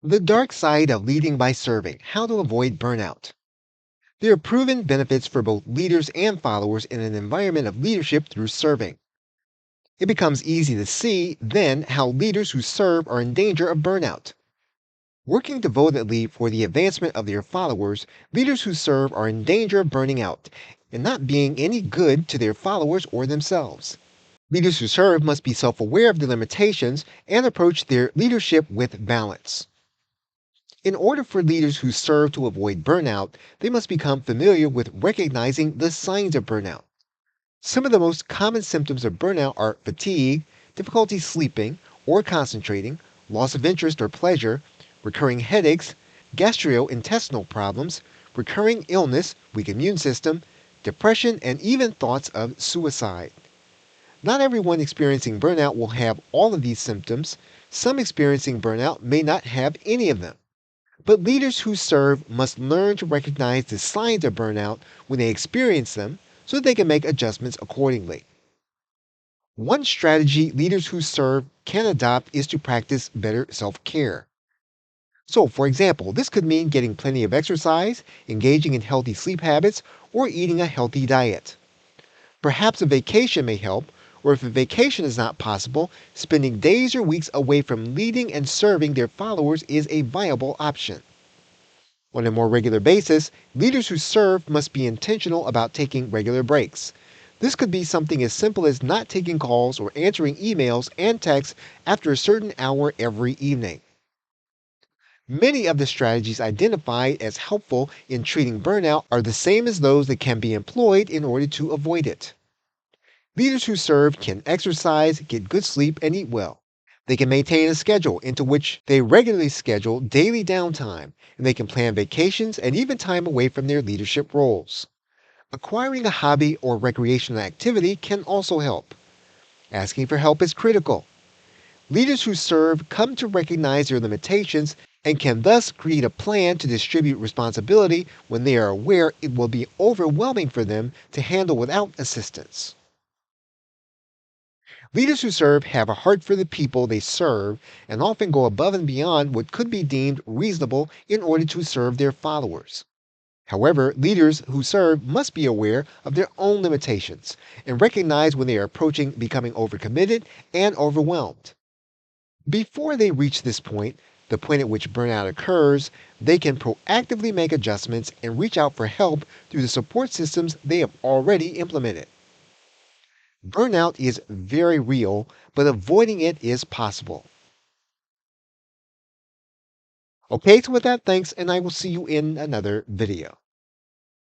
The dark side of leading by serving, how to avoid burnout. There are proven benefits for both leaders and followers in an environment of leadership through serving. It becomes easy to see, then, how leaders who serve are in danger of burnout. Working devotedly for the advancement of their followers, leaders who serve are in danger of burning out and not being any good to their followers or themselves. Leaders who serve must be self aware of their limitations and approach their leadership with balance. In order for leaders who serve to avoid burnout, they must become familiar with recognizing the signs of burnout. Some of the most common symptoms of burnout are fatigue, difficulty sleeping or concentrating, loss of interest or pleasure, recurring headaches, gastrointestinal problems, recurring illness, weak immune system, depression, and even thoughts of suicide. Not everyone experiencing burnout will have all of these symptoms. Some experiencing burnout may not have any of them. But leaders who serve must learn to recognize the signs of burnout when they experience them so they can make adjustments accordingly. One strategy leaders who serve can adopt is to practice better self care. So, for example, this could mean getting plenty of exercise, engaging in healthy sleep habits, or eating a healthy diet. Perhaps a vacation may help, or if a vacation is not possible, spending days or weeks away from leading and serving their followers is a viable option. On a more regular basis, leaders who serve must be intentional about taking regular breaks. This could be something as simple as not taking calls or answering emails and texts after a certain hour every evening. Many of the strategies identified as helpful in treating burnout are the same as those that can be employed in order to avoid it. Leaders who serve can exercise, get good sleep, and eat well. They can maintain a schedule into which they regularly schedule daily downtime, and they can plan vacations and even time away from their leadership roles. Acquiring a hobby or recreational activity can also help. Asking for help is critical. Leaders who serve come to recognize their limitations and can thus create a plan to distribute responsibility when they are aware it will be overwhelming for them to handle without assistance. Leaders who serve have a heart for the people they serve and often go above and beyond what could be deemed reasonable in order to serve their followers. However, leaders who serve must be aware of their own limitations and recognize when they are approaching becoming overcommitted and overwhelmed. Before they reach this point, the point at which burnout occurs, they can proactively make adjustments and reach out for help through the support systems they have already implemented. Burnout is very real, but avoiding it is possible. Okay, so with that, thanks, and I will see you in another video.